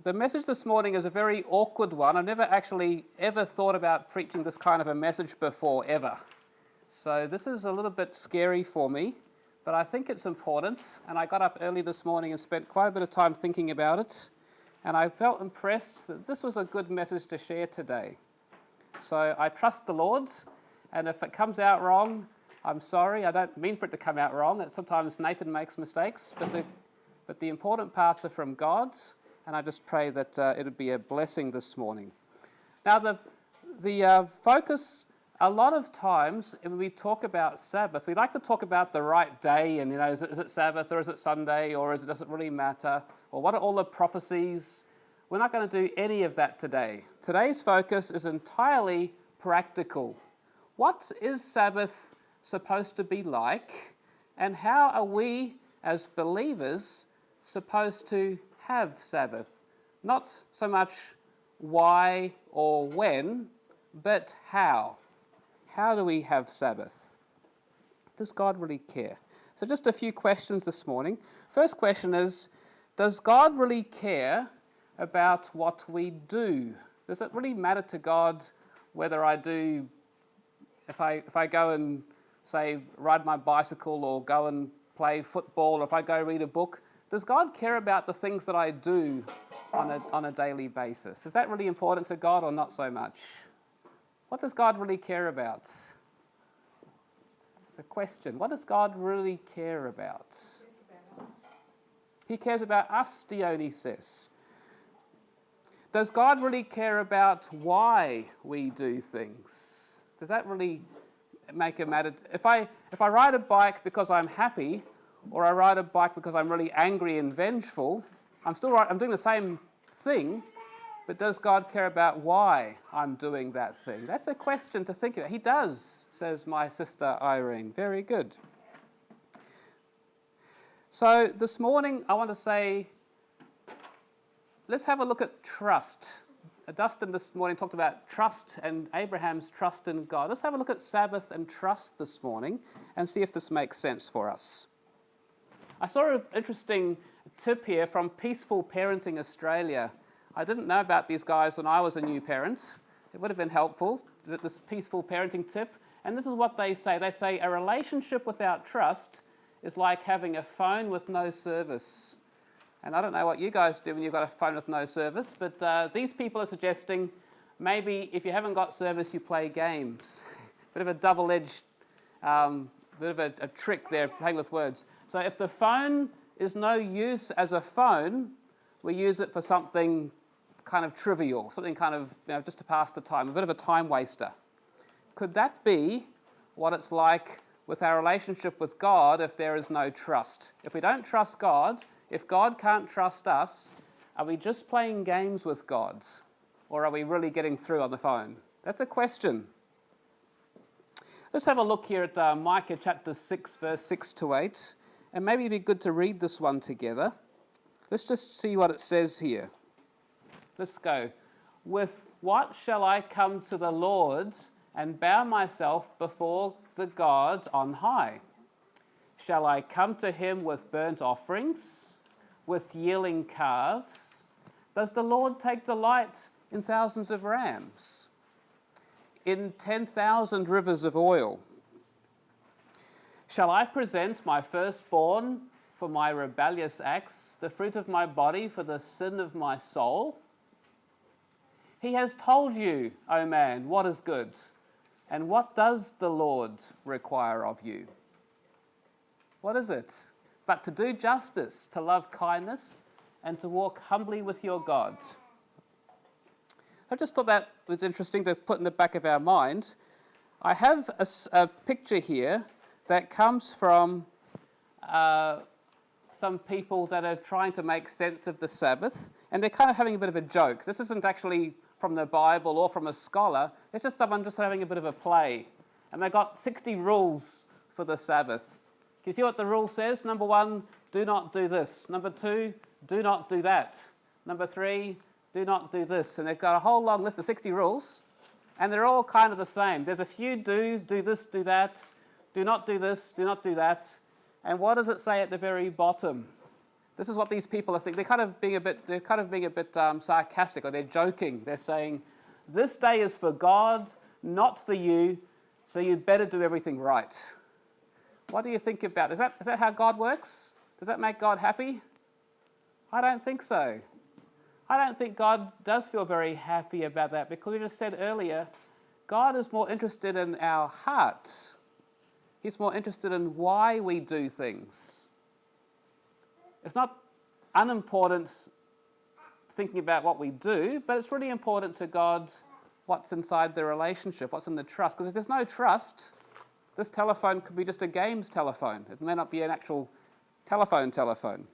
The message this morning is a very awkward one. I've never actually ever thought about preaching this kind of a message before, ever. So this is a little bit scary for me, but I think it's important. And I got up early this morning and spent quite a bit of time thinking about it. And I felt impressed that this was a good message to share today. So I trust the Lord, and if it comes out wrong, I'm sorry. I don't mean for it to come out wrong. Sometimes Nathan makes mistakes, but the important parts are from God, and I just pray that it would be a blessing this morning. Now, the focus, a lot of times when we talk about Sabbath, we like to talk about the right day, and is it Sabbath or is it Sunday, or does it really matter, or what are all the prophecies? We're not going to do any of that today. Today's focus is entirely practical. What is Sabbath supposed to be like, and how are we as believers supposed to have Sabbath? Not so much why or when, but how. How do we have Sabbath? Does God really care? So just a few questions this morning. First question is, does God really care about what we do? Does it really matter to God whether I do, if I go and, say, ride my bicycle or go and play football, or if I go read a book? Does God care about the things that I do on a daily basis? Is that really important to God or not so much? What does God really care about? It's a question. What does God really care about? He cares about us, Dionysus. Does God really care about why we do things? Does that really make a matter? If I ride a bike because I'm happy, or I ride a bike because I'm really angry and vengeful, I'm doing the same thing, but does God care about why I'm doing that thing? That's a question to think about. He does, says my sister Irene. Very good. So this morning I want to say, let's have a look at trust. Dustin this morning talked about trust and Abraham's trust in God. Let's have a look at Sabbath and trust this morning and see if this makes sense for us. I saw an interesting tip here from Peaceful Parenting Australia. I didn't know about these guys when I was a new parent. It would have been helpful, this peaceful parenting tip. And this is what they say. They say a relationship without trust is like having a phone with no service. And I don't know what you guys do when you've got a phone with no service, but these people are suggesting maybe if you haven't got service, you play games. Bit of a double-edged, bit of a trick there, playing with words. So if the phone is no use as a phone, we use it for something kind of trivial, something kind of, just to pass the time, a bit of a time waster. Could that be what it's like with our relationship with God if there is no trust? If we don't trust God, if God can't trust us, are we just playing games with God? Or are we really getting through on the phone? That's a question. Let's have a look here at Micah chapter 6, verse 6 to 8. And maybe it'd be good to read this one together. Let's just see what it says here. Let's go. With what shall I come to the Lord and bow myself before the God on high? Shall I come to him with burnt offerings, with yearling calves? Does the Lord take delight in thousands of rams, in 10,000 rivers of oil? Shall I present my firstborn for my rebellious acts, the fruit of my body for the sin of my soul? He has told you, O man, what is good, and what does the Lord require of you? What is it? But to do justice, to love kindness, and to walk humbly with your God. I just thought that was interesting to put in the back of our mind. I have a picture here that comes from some people that are trying to make sense of the Sabbath, and they're kind of having a bit of a joke. This isn't actually from the Bible or from a scholar. It's just someone just having a bit of a play. And they've got 60 rules for the Sabbath. Can you see what the rule says? Number 1, do not do this. Number 2, do not do that. Number 3, do not do this. And they've got a whole long list of 60 rules, and they're all kind of the same. There's a few do this, do that, do not do this, do not do that. And what does it say at the very bottom? This is what these people are thinking. They're kind of being a bit sarcastic, or they're joking. They're saying, this day is for God, not for you, so you'd better do everything right. What do you think about it? Is that how God works? Does that make God happy? I don't think so. I don't think God does feel very happy about that, because we just said earlier, God is more interested in our heart. He's more interested in why we do things. It's not unimportant thinking about what we do, but it's really important to God what's inside the relationship, what's in the trust. Because if there's no trust, this telephone could be just a games telephone. It may not be an actual telephone.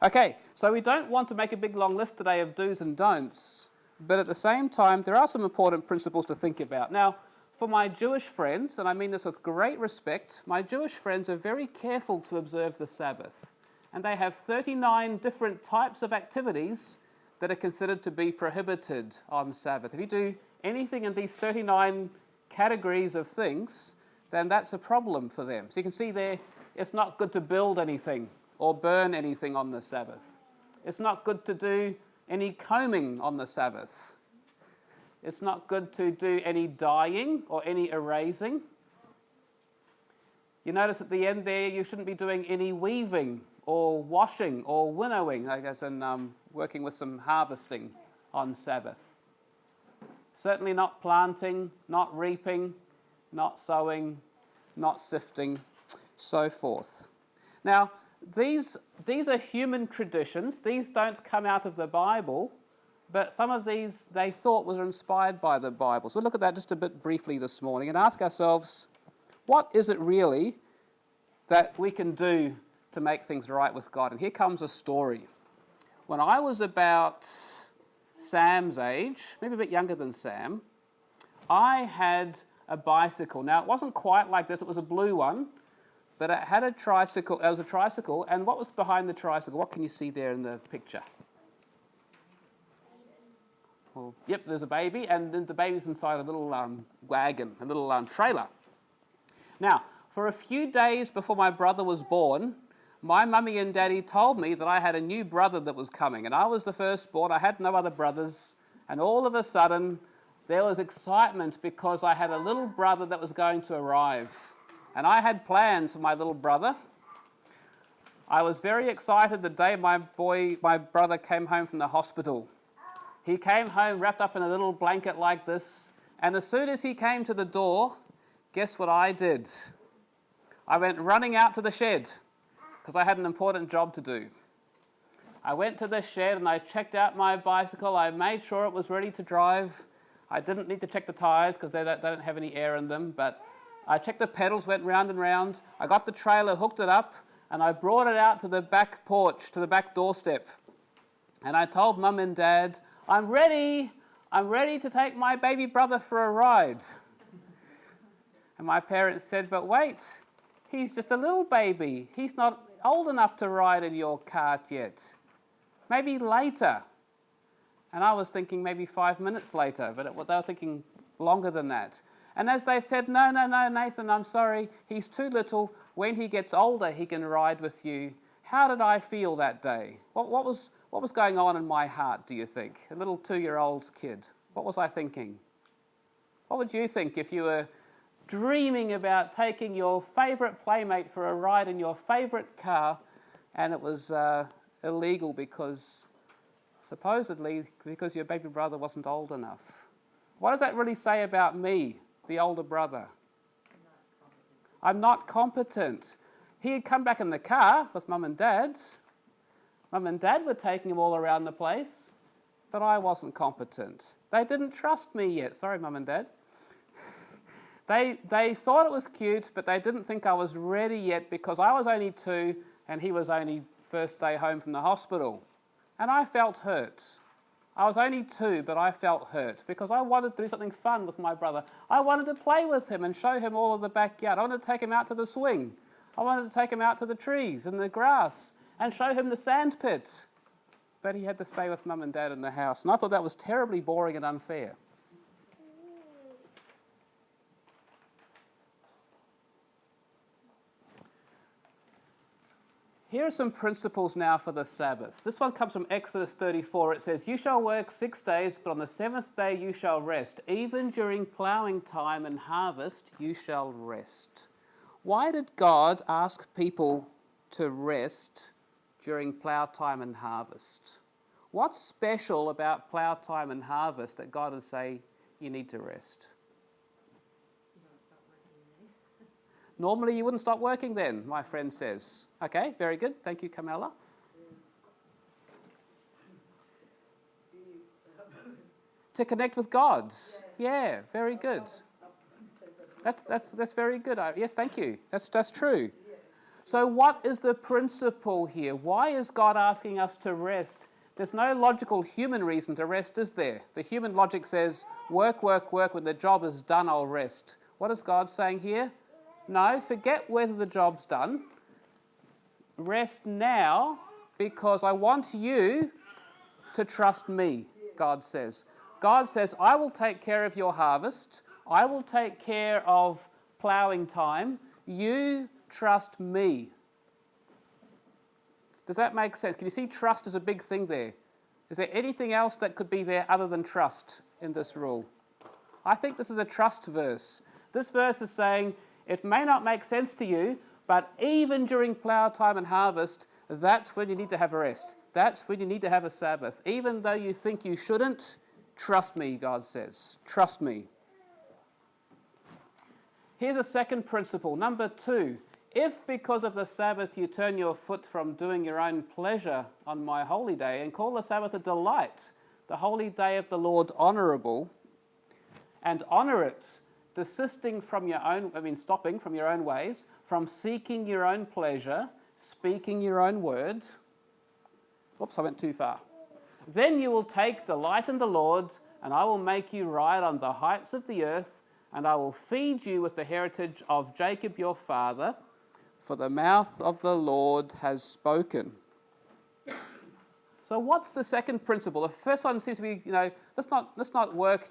Okay, so we don't want to make a big long list today of do's and don'ts, but at the same time, there are some important principles to think about. Now, for my Jewish friends, and I mean this with great respect, my Jewish friends are very careful to observe the Sabbath. And they have 39 different types of activities that are considered to be prohibited on Sabbath. If you do anything in these 39 categories of things, then that's a problem for them. So you can see there, it's not good to build anything or burn anything on the Sabbath. It's not good to do any combing on the Sabbath. It's not good to do any dyeing or any erasing. You notice at the end there, you shouldn't be doing any weaving or washing or winnowing, I guess, and working with some harvesting on Sabbath. Certainly not planting, not reaping, not sowing, not sifting, so forth. Now, these are human traditions. These don't come out of the Bible, but some of these they thought were inspired by the Bible. So we'll look at that just a bit briefly this morning and ask ourselves, what is it really that we can do to make things right with God? And here comes a story. When I was about Sam's age, maybe a bit younger than Sam, I had a bicycle. Now, it wasn't quite like this. It was a blue one, but it had a tricycle. It was a tricycle, and what was behind the tricycle? What can you see there in the picture? Well, yep, there's a baby, and then the baby's inside a little wagon, a little trailer. Now, for a few days before my brother was born, my mummy and daddy told me that I had a new brother that was coming, and I was the firstborn. I had no other brothers, and all of a sudden, there was excitement because I had a little brother that was going to arrive, and I had plans for my little brother. I was very excited the day my brother came home from the hospital. He came home wrapped up in a little blanket like this, and as soon as he came to the door, guess what I did? I went running out to the shed, because I had an important job to do. I went to the shed and I checked out my bicycle. I made sure it was ready to drive. I didn't need to check the tires because they don't have any air in them, but I checked the pedals, went round and round. I got the trailer, hooked it up, and I brought it out to the back porch, to the back doorstep. And I told Mum and Dad, I'm ready to take my baby brother for a ride. And my parents said, but wait, he's just a little baby. He's not old enough to ride in your cart yet. Maybe later. And I was thinking maybe 5 minutes later, but they were thinking longer than that. And as they said, no, Nathan, I'm sorry, he's too little. When he gets older, he can ride with you. How did I feel that day? What was going on in my heart, do you think? A little 2-year-old kid. What was I thinking? What would you think if you were dreaming about taking your favourite playmate for a ride in your favourite car, and it was illegal supposedly because your baby brother wasn't old enough? What does that really say about me, the older brother? I'm not competent. He had come back in the car with Mum and Dad. Mum and Dad were taking him all around the place, but I wasn't competent. They didn't trust me yet. Sorry, Mum and Dad. They thought it was cute, but they didn't think I was ready yet because I was only 2 and he was only first day home from the hospital. And I felt hurt. I was only 2, but I felt hurt because I wanted to do something fun with my brother. I wanted to play with him and show him all of the backyard. I wanted to take him out to the swing. I wanted to take him out to the trees and the grass and show him the sand pit. But he had to stay with Mum and Dad in the house. And I thought that was terribly boring and unfair. Here are some principles now for the Sabbath. This one comes from Exodus 34. It says, "You shall work 6 days, but on the 7th day you shall rest. Even during ploughing time and harvest you shall rest." Why did God ask people to rest during plough time and harvest? What's special about plough time and harvest that God would say you need to rest? You don't stop working then. Normally you wouldn't stop working then, my friend says. Okay, very good. Thank you, Kamala. To connect with God. Yeah, very good. That's very good. Yes, thank you. That's true. So what is the principle here? Why is God asking us to rest? There's no logical human reason to rest, is there? The human logic says, work, work, work. When the job is done, I'll rest. What is God saying here? No, forget whether the job's done. Rest now because I want you to trust me, God says. God says, I will take care of your harvest. I will take care of ploughing time. You trust me. Does that make sense? Can you see trust is a big thing there? Is there anything else that could be there other than trust in this rule? I think this is a trust verse. This verse is saying, it may not make sense to you, but even during plough time and harvest, that's when you need to have a rest. That's when you need to have a Sabbath. Even though you think you shouldn't, trust me, God says. Trust me. Here's a second principle. Number 2. If because of the Sabbath you turn your foot from doing your own pleasure on my holy day and call the Sabbath a delight, the holy day of the Lord honourable, and honour it, desisting from your own, stopping from your own ways, from seeking your own pleasure, speaking your own word. Oops, I went too far. Then you will take delight in the Lord, and I will make you ride on the heights of the earth, and I will feed you with the heritage of Jacob your father, for the mouth of the Lord has spoken. So what's the second principle? The first one seems to be, let's not work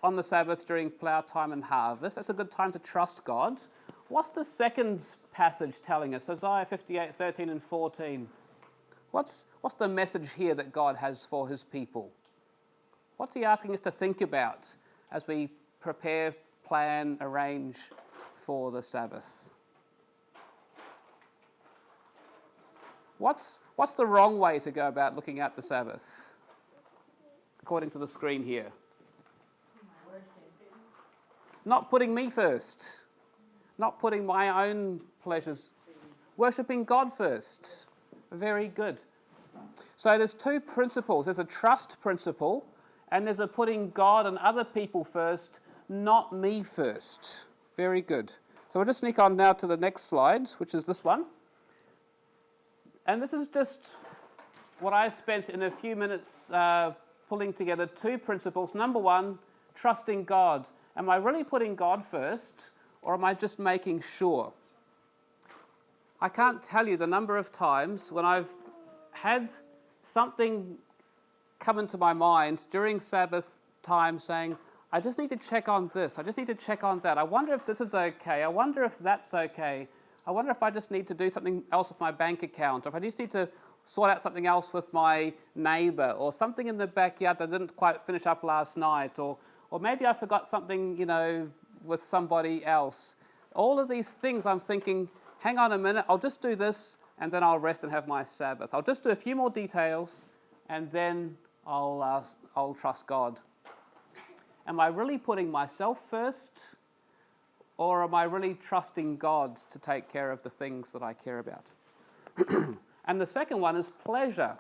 on the Sabbath during plough time and harvest. That's a good time to trust God. What's the second passage telling us? Isaiah 58, 13 and 14. What's the message here that God has for his people? What's he asking us to think about as we prepare, plan, arrange for the Sabbath? What's the wrong way to go about looking at the Sabbath? According to the screen here. Not putting me first. Not putting my own pleasures. Worshipping God first. Very good. So there's 2 principles. There's a trust principle, and there's a putting God and other people first, not me first. Very good. So we'll just sneak on now to the next slide, which is this one. And this is just what I spent in a few minutes pulling together 2 principles. Number 1, trusting God. Am I really putting God first, or am I just making sure? I can't tell you the number of times when I've had something come into my mind during Sabbath time saying, I just need to check on this, I just need to check on that. I wonder if this is okay, I wonder if that's okay. I wonder if I just need to do something else with my bank account, or if I just need to sort out something else with my neighbour, or something in the backyard that didn't quite finish up last night, or maybe I forgot something, with somebody else. All of these things I'm thinking, hang on a minute, I'll just do this, and then I'll rest and have my Sabbath. I'll just do a few more details, and then I'll trust God. Am I really putting myself first, or am I really trusting God to take care of the things that I care about? And the second one is pleasure.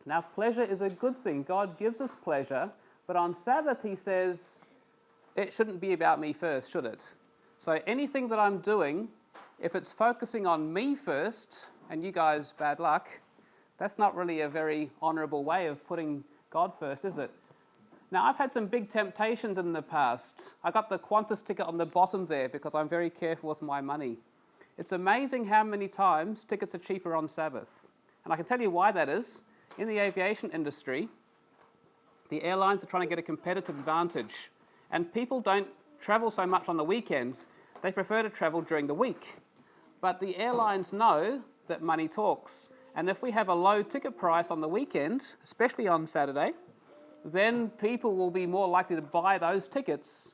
Now, pleasure is a good thing. God gives us pleasure, but on Sabbath he says, it shouldn't be about me first, should it? So anything that I'm doing, if it's focusing on me first, and you guys, bad luck, that's not really a very honourable way of putting God first, is it? Now, I've had some big temptations in the past. I got the Qantas ticket on the bottom there because I'm very careful with my money. It's amazing how many times tickets are cheaper on Sabbath. And I can tell you why that is. In the aviation industry, the airlines are trying to get a competitive advantage. And people don't travel so much on the weekends. They prefer to travel during the week. But the airlines know that money talks. And if we have a low ticket price on the weekend, especially on Saturday, then people will be more likely to buy those tickets.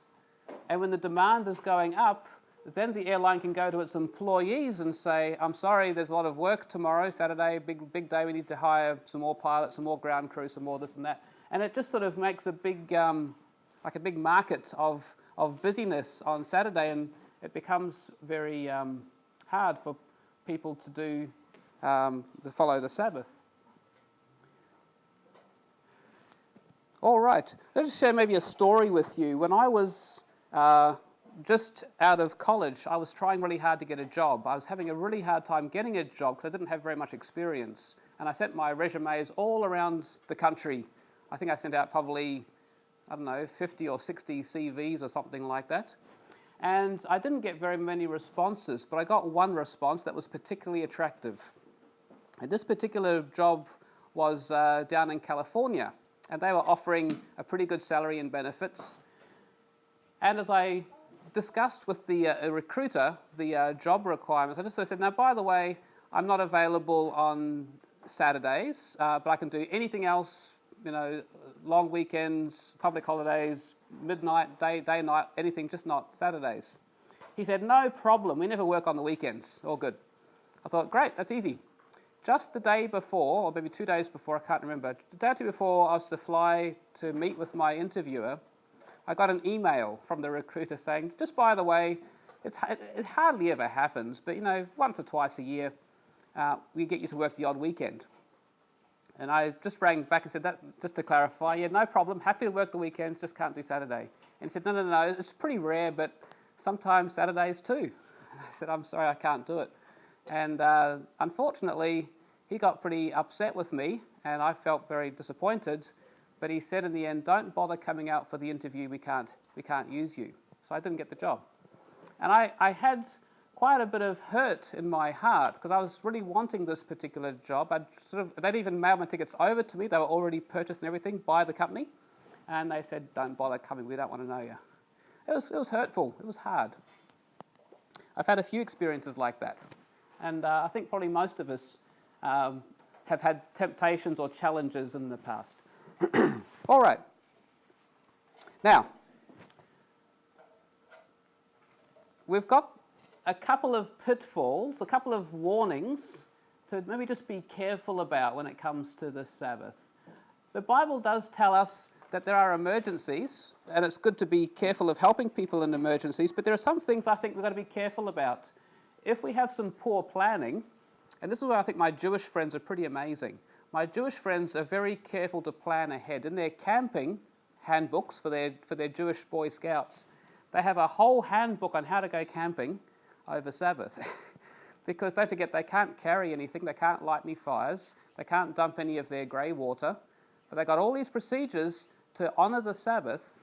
And when the demand is going up, then the airline can go to its employees and say, I'm sorry, there's a lot of work tomorrow, Saturday, big day, we need to hire some more pilots, some more ground crew, some more this and that. And it just sort of makes a big, like a big market of busyness on Saturday, and it becomes very hard for people to do, to follow the Sabbath. All right, let's share maybe a story with you. When I was just out of college, I was trying really hard to get a job. I was having a really hard time getting a job because I didn't have very much experience. And I sent my resumes all around the country. I think I sent out probably, I don't know, 50 or 60 CVs or something like that. And I didn't get very many responses, but I got one response that was particularly attractive. And this particular job was down in California, and they were offering a pretty good salary and benefits. And as I discussed with the recruiter the job requirements, I just sort of said, now, by the way, I'm not available on Saturdays, but I can do anything else, you know, long weekends, public holidays, midnight, day, night, anything, just not Saturdays. He said, no problem, we never work on the weekends, all good. I thought, great, that's easy. Just the day before, or maybe 2 days before, I can't remember, the day or two before I was to fly to meet with my interviewer, I got an email from the recruiter saying, just by the way, it hardly ever happens, but you know, once or twice a year, we get you to work the odd weekend. And I just rang back and said, that, just to clarify, yeah, no problem, happy to work the weekends, just can't do Saturday. And he said, no, it's pretty rare, but sometimes Saturdays too. I said, I'm sorry, I can't do it. And unfortunately, he got pretty upset with me, and I felt very disappointed. But he said in the end, don't bother coming out for the interview, we can't use you. So I didn't get the job. And I had quite a bit of hurt in my heart, because I was really wanting this particular job. They'd even mailed my tickets over to me. They were already purchased and everything by the company. And they said, don't bother coming, we don't want to know you. It was hurtful, it was hard. I've had a few experiences like that. And I think probably most of us have had temptations or challenges in the past. All right. Now, we've got a couple of pitfalls, a couple of warnings to maybe just be careful about when it comes to the Sabbath. The Bible does tell us that there are emergencies, and it's good to be careful of helping people in emergencies, but there are some things I think we've got to be careful about. If we have some poor planning, and this is where I think my Jewish friends are pretty amazing. My Jewish friends are very careful to plan ahead. In their camping handbooks for their Jewish Boy Scouts, they have a whole handbook on how to go camping over Sabbath. Because don't forget, they can't carry anything, they can't light any fires, they can't dump any of their grey water, but they've got all these procedures to honour the Sabbath,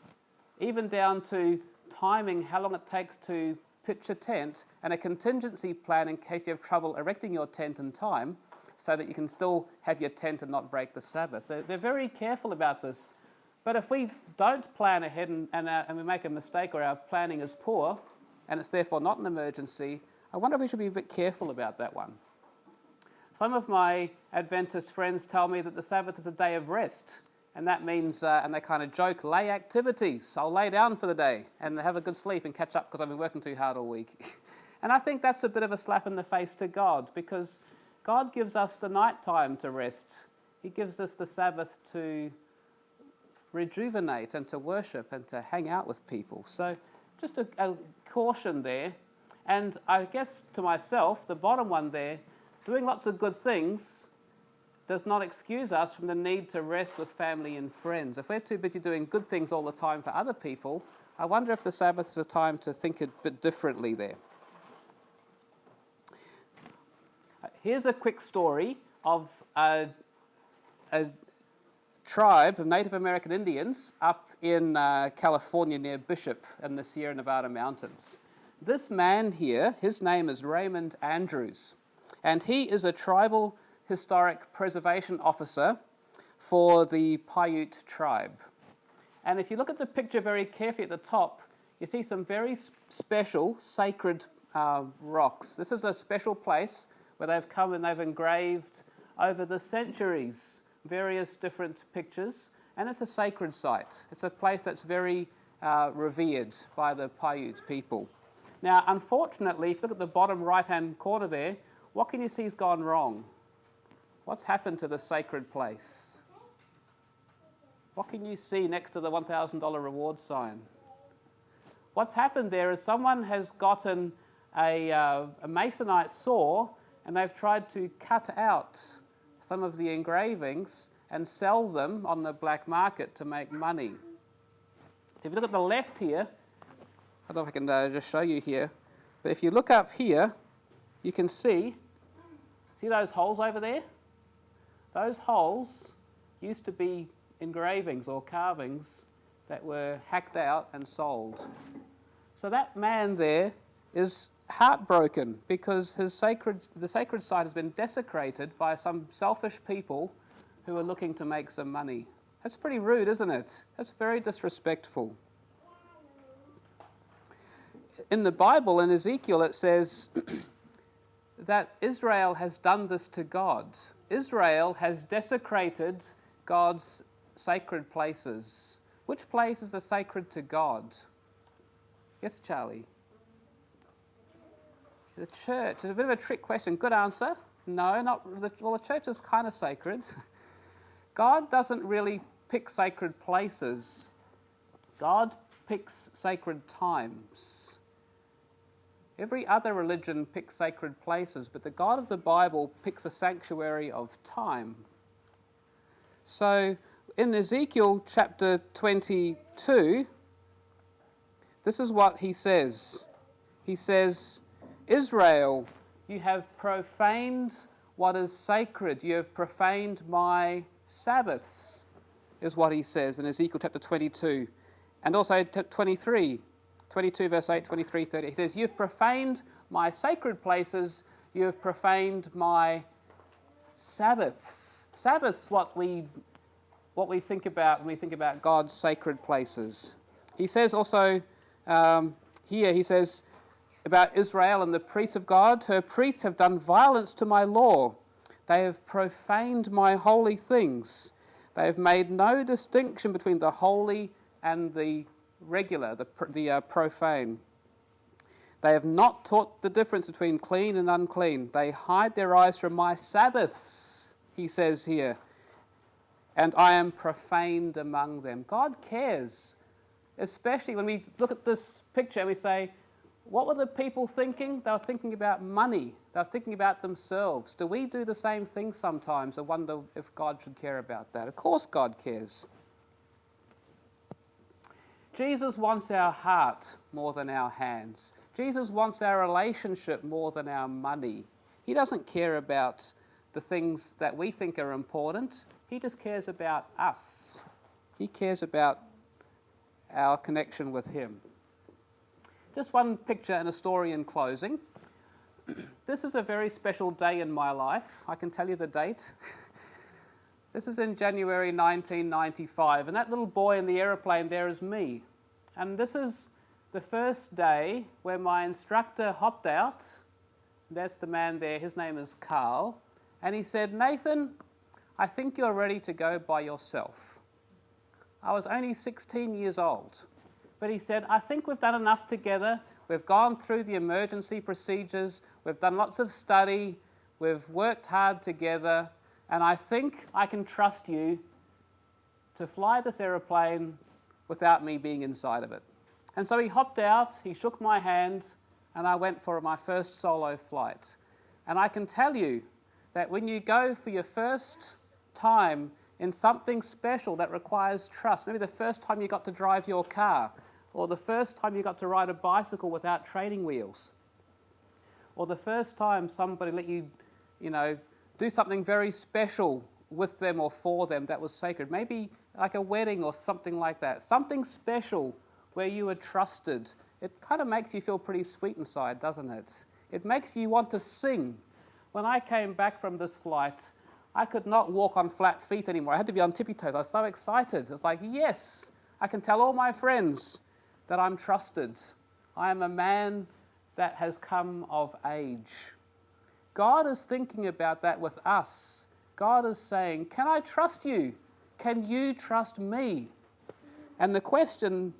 even down to timing how long it takes to pitch a tent, and a contingency plan in case you have trouble erecting your tent in time, so that you can still have your tent and not break the Sabbath. They're very careful about this. But if we don't plan ahead and we make a mistake, or our planning is poor, and it's therefore not an emergency, I wonder if we should be a bit careful about that one. Some of my Adventist friends tell me that the Sabbath is a day of rest, and that means, and they kind of joke, lay activities. I'll lay down for the day and have a good sleep and catch up because I've been working too hard all week. And I think that's a bit of a slap in the face to God, because God gives us the night time to rest. He gives us the Sabbath to rejuvenate and to worship and to hang out with people. So just a caution there. And I guess to myself, the bottom one there, doing lots of good things does not excuse us from the need to rest with family and friends. If we're too busy doing good things all the time for other people, I wonder if the Sabbath is a time to think a bit differently there. Here's a quick story of a tribe of Native American Indians up in California near Bishop in the Sierra Nevada mountains. This man here, his name is Raymond Andrews, and he is a tribal historic preservation officer for the Paiute tribe. And if you look at the picture very carefully at the top, you see some very special sacred rocks. This is a special place where they've come and they've engraved over the centuries various different pictures, and it's a sacred site. It's a place that's very revered by the Paiute people. Now, unfortunately, if you look at the bottom right-hand corner there, what can you see has gone wrong? What's happened to the sacred place? What can you see next to the $1,000 reward sign? What's happened there is someone has gotten a masonite saw and they've tried to cut out some of the engravings and sell them on the black market to make money. So if you look at the left here, I don't know if I can just show you here, but if you look up here, you can see those holes over there? Those holes used to be engravings or carvings that were hacked out and sold. So that man there is heartbroken because the sacred site has been desecrated by some selfish people who are looking to make some money. That's pretty rude, isn't it? That's very disrespectful. In the Bible, in Ezekiel, it says that Israel has done this to God. Israel has desecrated God's sacred places. Which places are sacred to God? Yes, Charlie? The church. It's a bit of a trick question. Good answer. No, not the, well, the church is kind of sacred. God doesn't really pick sacred places. God picks sacred times. Every other religion picks sacred places, but the God of the Bible picks a sanctuary of time. So in Ezekiel chapter 22, this is what he says. He says, Israel, you have profaned what is sacred. You have profaned my Sabbaths, is what he says in Ezekiel chapter 22. And also 22 verse 8, 23, 30. He says, you've profaned my sacred places. You have profaned my Sabbaths. Sabbaths, what we think about when we think about God's sacred places. He says also here, he says about Israel and the priests of God, her priests have done violence to my law. They have profaned my holy things. They have made no distinction between the holy and the regular, the profane. They have not taught the difference between clean and unclean. They hide their eyes from my Sabbaths, he says here, and I am profaned among them. God cares, especially when we look at this picture and we say, what were the people thinking? They were thinking about money. They were thinking about themselves. Do we do the same thing sometimes? I wonder if God should care about that. Of course God cares. Jesus wants our heart more than our hands. Jesus wants our relationship more than our money. He doesn't care about the things that we think are important. He just cares about us. He cares about our connection with him. Just one picture and a story in closing. This is a very special day in my life. I can tell you the date. This is in January 1995, and that little boy in the aeroplane there is me. And this is the first day where my instructor hopped out. That's the man there, his name is Carl. And he said, Nathan, I think you're ready to go by yourself. I was only 16 years old. But he said, I think we've done enough together. We've gone through the emergency procedures. We've done lots of study. We've worked hard together. And I think I can trust you to fly this aeroplane without me being inside of it. And so he hopped out, he shook my hand, and I went for my first solo flight. And I can tell you that when you go for your first time in something special that requires trust, maybe the first time you got to drive your car, or the first time you got to ride a bicycle without training wheels, or the first time somebody let you, do something very special with them or for them that was sacred, maybe like a wedding or something like that, something special where you were trusted, it kind of makes you feel pretty sweet inside, doesn't it? It makes you want to sing. When I came back from this flight, I could not walk on flat feet anymore. I had to be on tippy toes. I was so excited. It's like, yes, I can tell all my friends that I'm trusted. I am a man that has come of age. God is thinking about that with us. God is saying, can I trust you? Can you trust me? And the question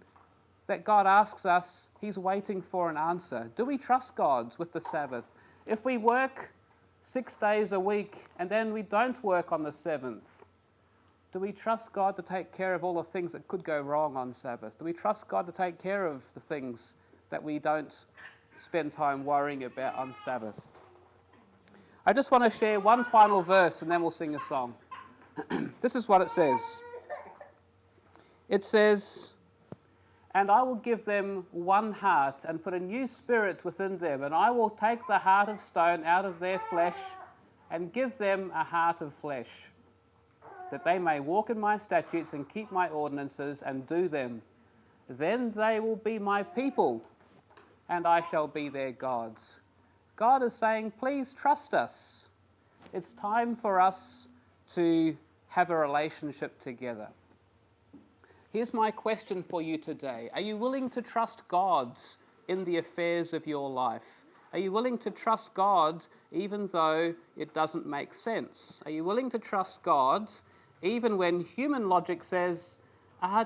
that God asks us, he's waiting for an answer. Do we trust God with the Sabbath? If we work 6 days a week and then we don't work on the seventh, do we trust God to take care of all the things that could go wrong on Sabbath? Do we trust God to take care of the things that we don't spend time worrying about on Sabbath? I just want to share one final verse and then we'll sing a song. This is what it says. It says, and I will give them one heart and put a new spirit within them, and I will take the heart of stone out of their flesh and give them a heart of flesh, that they may walk in my statutes and keep my ordinances and do them. Then they will be my people, and I shall be their gods. God is saying, please trust us. It's time for us to have a relationship together. Here's my question for you today. Are you willing to trust God in the affairs of your life? Are you willing to trust God even though it doesn't make sense? Are you willing to trust God even when human logic says,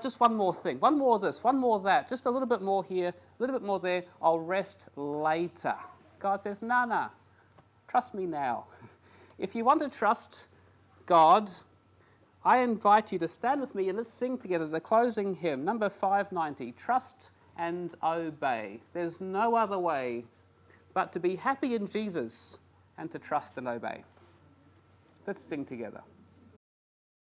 just one more thing, one more this, one more that, just a little bit more here, a little bit more there, I'll rest later. God says, no, trust me now. If you want to trust God, I invite you to stand with me and let's sing together the closing hymn, number 590, Trust and Obey. There's no other way but to be happy in Jesus and to trust and obey. Let's sing together.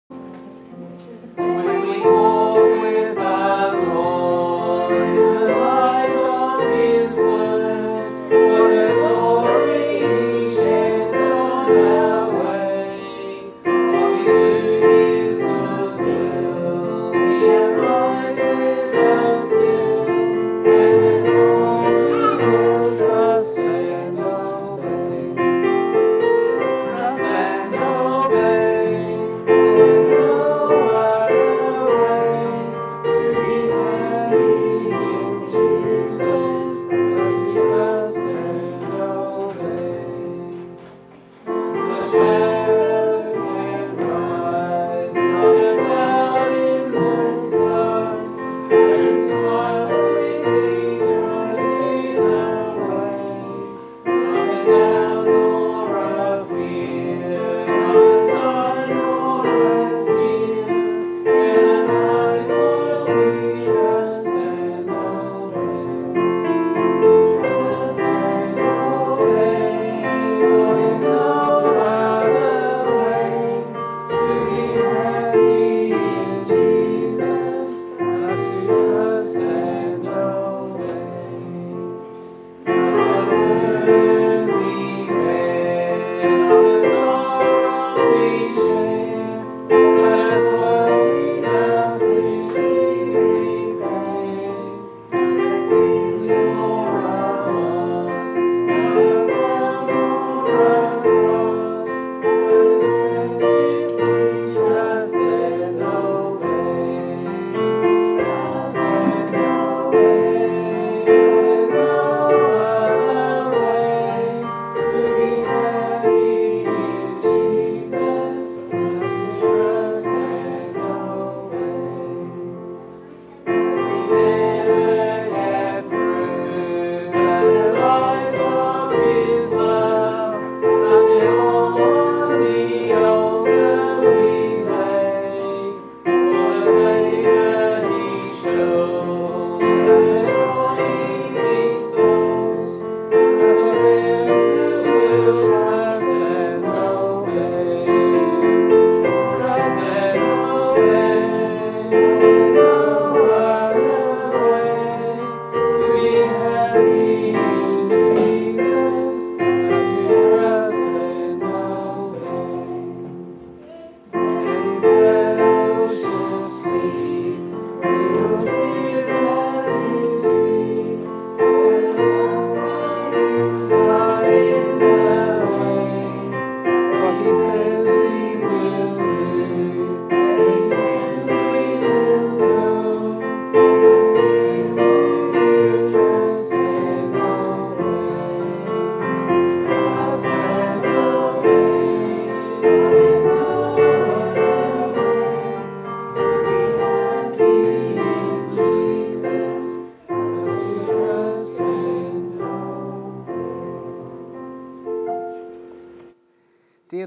When we walk with the Lord in the light of His word, what a glory He sheds on our way. What we do His good will, He abides with us still, and with all we will trust and obey. Trust and obey. There's no other way to be happy in Jesus but to trust and obey. The shadow can rise, not a cloud in the skies, but a smile with rejoicing away. Not a doubt nor a fear, not a sign nor a tear, can abide while we trust and obey. Trust and obey, for there's no other way to be happy in Jesus but to trust and obey. Not a word we bear, not a sorrow we share, but a toil without richly repay. Not a grief nor a loss, not a crown nor a cross, but just if we trust and obey. Trust and obey, there's no other way to be happy in Jesus but to trust and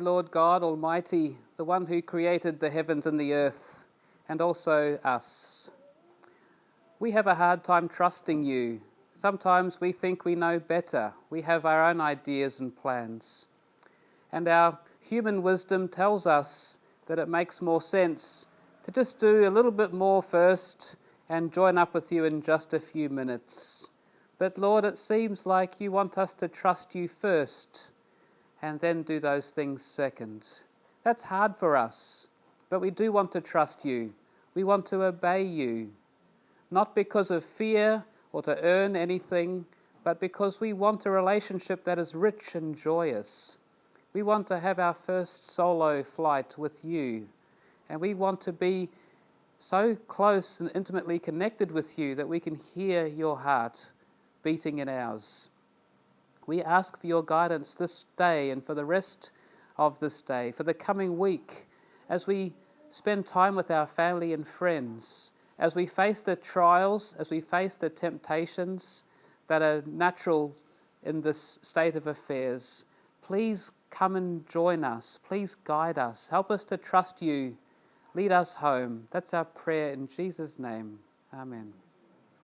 dear Lord God Almighty, the one who created the heavens and the earth, and also us. We have a hard time trusting you. Sometimes we think we know better. We have our own ideas and plans. And our human wisdom tells us that it makes more sense to just do a little bit more first and join up with you in just a few minutes. But Lord, it seems like you want us to trust you first and then do those things second. That's hard for us, but we do want to trust you. We want to obey you, not because of fear or to earn anything, but because we want a relationship that is rich and joyous. We want to have our first solo flight with you, and we want to be so close and intimately connected with you that we can hear your heart beating in ours. We ask for your guidance this day and for the rest of this day, for the coming week, as we spend time with our family and friends, as we face the trials, as we face the temptations that are natural in this state of affairs. Please come and join us. Please guide us. Help us to trust you. Lead us home. That's our prayer in Jesus' name. Amen.